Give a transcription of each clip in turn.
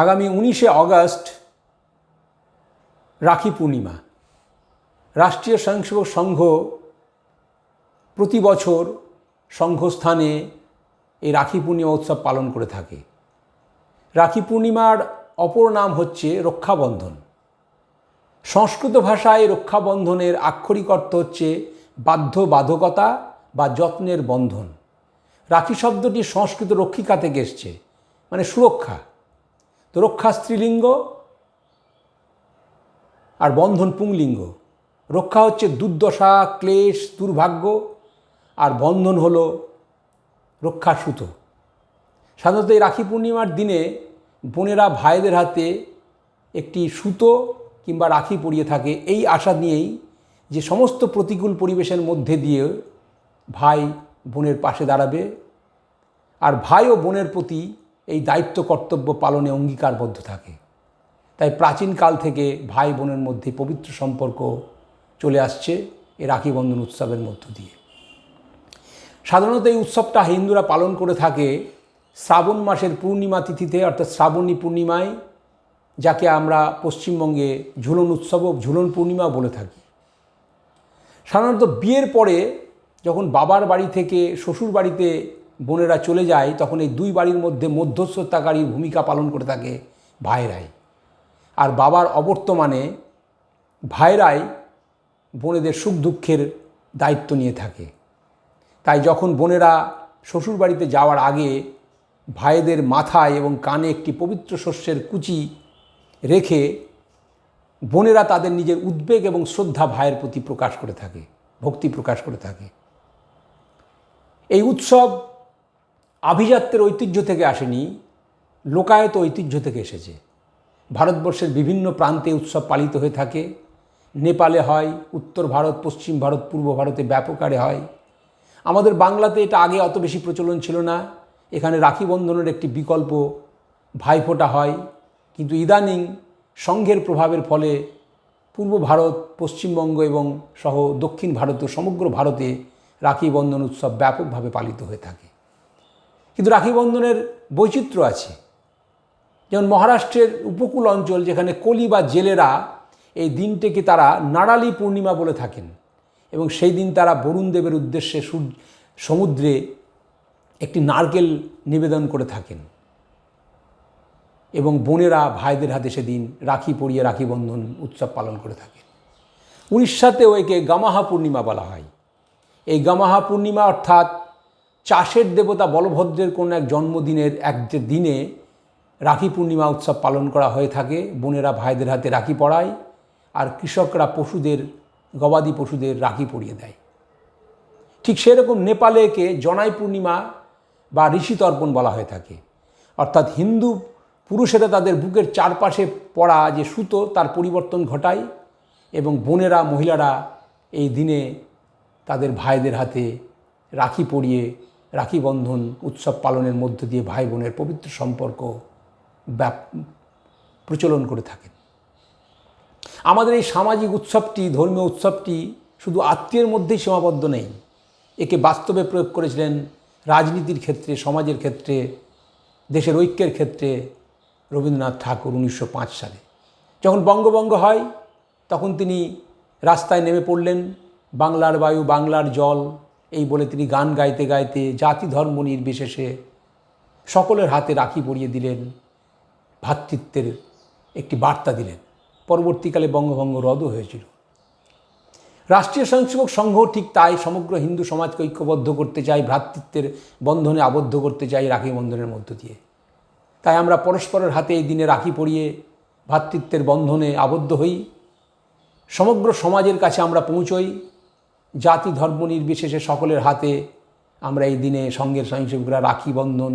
আগামী 19শে আগস্ট রাখি পূর্ণিমা। রাষ্ট্রীয় স্বয়ংসেবক সংঘ প্রতি বছর সংঘস্থানে এই রাখি পূর্ণিমা উৎসব পালন করে থাকে। রাখি পূর্ণিমার অপর নাম হচ্ছে রক্ষাবন্ধন। সংস্কৃত ভাষায় রক্ষাবন্ধনের আক্ষরিক অর্থ হচ্ছে বাধ্যবাধকতা বা যত্নের বন্ধন। রাখি শব্দটি সংস্কৃত রক্ষিকা থেকে এসছে, মানে সুরক্ষা। তো রক্ষা স্ত্রীলিঙ্গ আর বন্ধন পুংলিঙ্গ। রক্ষা হচ্ছে দুর্দশা, ক্লেশ, দুর্ভাগ্য, আর বন্ধন হলো রক্ষার সুতো। সাধারণত এই রাখি পূর্ণিমার দিনে বোনেরা ভাইদের হাতে একটি সুতো কিংবা রাখি পরিয়ে থাকে, এই আশা নিয়েই যে সমস্ত প্রতিকূল পরিবেশের মধ্যে দিয়ে ভাই বোনের পাশে দাঁড়াবে, আর ভাই ও বোনের প্রতি এই দায়িত্ব কর্তব্য পালনে অঙ্গীকারবদ্ধ থাকে। তাই প্রাচীনকাল থেকে ভাই বোনের মধ্যে পবিত্র সম্পর্ক চলে আসছে এই রাখি বন্ধন উৎসবের মধ্য দিয়ে। সাধারণত এই উৎসবটা হিন্দুরা পালন করে থাকে শ্রাবণ মাসের পূর্ণিমা তিথিতে, অর্থাৎ শ্রাবণী পূর্ণিমায়, যাকে আমরা পশ্চিমবঙ্গে ঝুলন উৎসব ও ঝুলন পূর্ণিমা বলে থাকি। সাধারণত বিয়ের পরে যখন বাবার বাড়ি থেকে শ্বশুর বাড়িতে বোনেরা চলে যায়, তখন এই দুই বাড়ির মধ্যে মধ্যস্থতাকারী ভূমিকা পালন করে থাকে ভাইরাই। আর বাবার অবর্তমানে ভাইরাই বোনেদের সুখ দুঃখের দায়িত্ব নিয়ে থাকে। তাই যখন বোনেরা শ্বশুর বাড়িতে যাওয়ার আগে ভাইদের মাথায় এবং কানে একটি পবিত্র শস্যের কুচি রেখে বোনেরা তাদের নিজের উদ্বেগ এবং শ্রদ্ধা ভাইয়ের প্রতি প্রকাশ করে থাকে, ভক্তি প্রকাশ করে থাকে। এই উৎসব আভিজাত্যের ঐতিহ্য থেকে আসেনি, লোকায়ত ঐতিহ্য থেকে এসেছে। ভারতবর্ষের বিভিন্ন প্রান্তে উৎসব পালিত হয়ে থাকে। নেপালে হয়, উত্তর ভারত, পশ্চিম ভারত, পূর্ব ভারতে ব্যাপক আকারে হয়। আমাদের বাংলাতে এটা আগে অত বেশি প্রচলন ছিল না। এখানে রাখি বন্ধনের একটি বিকল্প ভাইফোঁটা হয়, কিন্তু ইদানিং সংঘের প্রভাবের ফলে পূর্ব ভারত, পশ্চিমবঙ্গ এবং সহ দক্ষিণ ভারত ও সমগ্র ভারতে রাখি বন্ধন উৎসব ব্যাপকভাবে পালিত হয়ে থাকে। কিন্তু রাখি বন্ধনের বৈচিত্র্য আছে। যেমন মহারাষ্ট্রের উপকূল অঞ্চল, যেখানে কোলি বা জেলেরা এই দিনটিকে তারা নাড়ালি পূর্ণিমা বলে থাকেন, এবং সেই দিন তারা বরুণ দেবের উদ্দেশ্যে সমুদ্রে একটি নারকেল নিবেদন করে থাকেন, এবং বোনেরা ভাইদের হাতে সেদিন রাখি পরিয়ে রাখি বন্ধন উৎসব পালন করে থাকেন। উড়িষ্যাতেও একে গামাহা পূর্ণিমা বলা হয়। এই গামাহা পূর্ণিমা অর্থাৎ চাষের দেবতা বলভদ্রের কোনো এক জন্মদিনের যে দিনে রাখি পূর্ণিমা উৎসব পালন করা হয়ে থাকে। বোনেরা ভাইদের হাতে রাখি পরায়, আর কৃষকরা গবাদি পশুদের রাখি পরিয়ে দেয়। ঠিক সেরকম নেপালে একে জনাই পূর্ণিমা বা ঋষি তর্পণ বলা হয়ে থাকে। অর্থাৎ হিন্দু পুরুষেরা তাদের বুকের চারপাশে পরা যে সুতো তার পরিবর্তন ঘটায়, এবং বোনেরা, মহিলারা এই দিনে তাদের ভাইদের হাতে রাখি পরিয়ে রাখি বন্ধন উৎসব পালনের মধ্য দিয়ে ভাই বোনের পবিত্র সম্পর্ক প্রচলন করে থাকেন। আমাদের এই সামাজিক উৎসবটি, ধর্মীয় উৎসবটি শুধু আত্মীয়ের মধ্যেই সীমাবদ্ধ নেই। একে বাস্তবে প্রয়োগ করেছিলেন রাজনীতির ক্ষেত্রে, সমাজের ক্ষেত্রে, দেশের ঐক্যের ক্ষেত্রে রবীন্দ্রনাথ ঠাকুর 1905 সালে। যখন বঙ্গভঙ্গ হয় তখন তিনি রাস্তায় নেমে পড়লেন। বাংলার বায়ু, বাংলার জল, এই বলে তিনি গান গাইতে গাইতে জাতি ধর্ম নির্বিশেষে সকলের হাতে রাখি পরিয়ে দিলেন, ভ্রাতৃত্বের একটি বার্তা দিলেন। পরবর্তীকালে বঙ্গভঙ্গ রদও হয়েছিল। রাষ্ট্রীয় স্বয়ংসেবক সংঘ ঠিক তাই সমগ্র হিন্দু সমাজকে ঐক্যবদ্ধ করতে চায়, ভ্রাতৃত্বের বন্ধনে আবদ্ধ করতে চাই রাখি বন্ধনের মধ্য দিয়ে। তাই আমরা পরস্পরের হাতে এই দিনে রাখি পরিয়ে ভ্রাতৃত্বের বন্ধনে আবদ্ধ হই। সমগ্র সমাজের কাছে আমরা পৌঁছই, জাতি ধর্ম নির্বিশেষে সকলের হাতে আমরা এই দিনে সংঘের স্বয়ংসেবকরা রাখি বন্ধন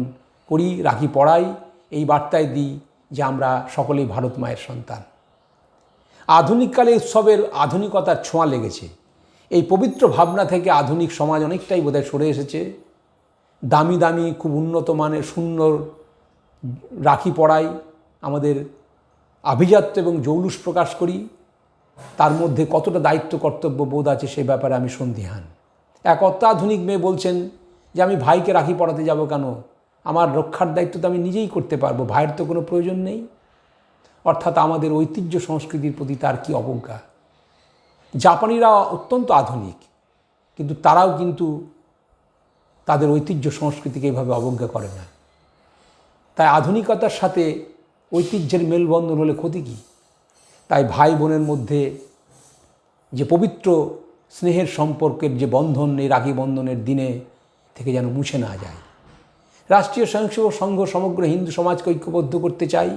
করি, রাখি পড়াই, এই বার্তায় দিই যে আমরা সকলেই ভারত মায়ের সন্তান। আধুনিককালে উৎসবের আধুনিকতার ছোঁয়া লেগেছে। এই পবিত্র ভাবনা থেকে আধুনিক সমাজ অনেকটাই বোধহয় সরে এসেছে। দামি দামি, খুব উন্নত মানের সুন্দর রাখি পরাই, আমাদের আভিজাত্য এবং জৌলুস প্রকাশ করি, তার মধ্যে কতটা দায়িত্ব কর্তব্য বোধ আছে সে ব্যাপারে আমি সন্দিহান। এক অত্যাধুনিক মেয়ে বলছেন যে আমি ভাইকে রাখি পরাতে যাব কেন, আমার রক্ষার দায়িত্ব তো আমি নিজেই করতে পারবো, ভাইয়ের তো কোনো প্রয়োজন নেই। অর্থাৎ আমাদের ঐতিহ্য সংস্কৃতির প্রতি তার কি অবজ্ঞা। জাপানিরা অত্যন্ত আধুনিক, কিন্তু তারাও কিন্তু তাদের ঐতিহ্য সংস্কৃতিকে এইভাবে অবজ্ঞা করে না। তাই আধুনিকতার সাথে ঐতিহ্যের মেলবন্ধন হলে ক্ষতি কী? তাই ভাই বোনের মধ্যে যে পবিত্র স্নেহের সম্পর্কের যে বন্ধন, এই রাখি বন্ধনের দিনে থেকে যেন মুছে না যায়। রাষ্ট্রীয় স্বয়ংসেবক সংঘ সমগ্র হিন্দু সমাজকে ঐক্যবদ্ধ করতে চাই।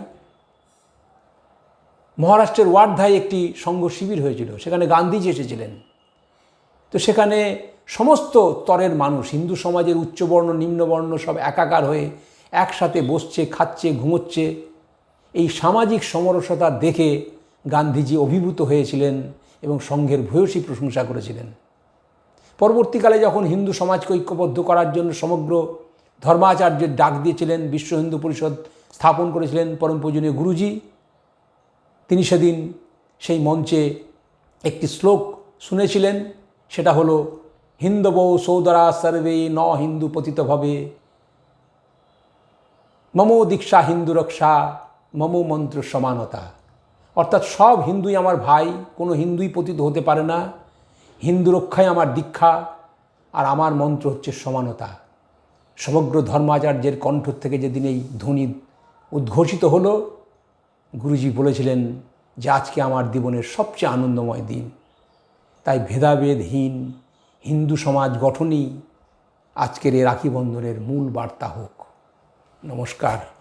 মহারাষ্ট্রের ওয়ার্ধায় একটি সংঘ শিবির হয়েছিল, সেখানে গান্ধীজি এসেছিলেন। তো সেখানে সমস্ত স্তরের মানুষ, হিন্দু সমাজের উচ্চবর্ণ নিম্নবর্ণ সব একাকার হয়ে একসাথে বসছে, খাচ্ছে, ঘুমোচ্ছে। এই সামাজিক সমরসতা দেখে গান্ধীজি অভিভূত হয়েছিলেন এবং সংঘের ভূয়সী প্রশংসা করেছিলেন। পরবর্তীকালে যখন হিন্দু সমাজকে ঐক্যবদ্ধ করার জন্য সমগ্র ধর্মাচার্যের ডাক দিয়েছিলেন, বিশ্ব হিন্দু পরিষদ স্থাপন করেছিলেন পরম পূজনীয় গুরুজি, তিনি সেদিন সেই মঞ্চে একটি শ্লোক শুনেছিলেন। সেটা হলো, হিন্দবৌ সৌদরা সর্বে ন হিন্দু পতিত ভবে, মম দীক্ষা হিন্দু রক্ষা, মম মন্ত্র সমানতা। অর্থাৎ সব হিন্দুই আমার ভাই, কোনো হিন্দুই পতিত হতে পারে না। হিন্দু রক্ষাই আমার দীক্ষা, আর আমার মন্ত্র হচ্ছে সমানতা। সমগ্র ধর্মাচার্যের কণ্ঠ থেকে যেদিন এই ধ্বনি উদ্ঘোষিত হলো, গুরুজি বলেছিলেন যে আজকে আমার জীবনের সবচেয়ে আনন্দময় দিন। তাই ভেদাভেদহীন হিন্দু সমাজ গঠনই আজকের এই রাখি বন্ধনের মূল বার্তা হোক। নমস্কার।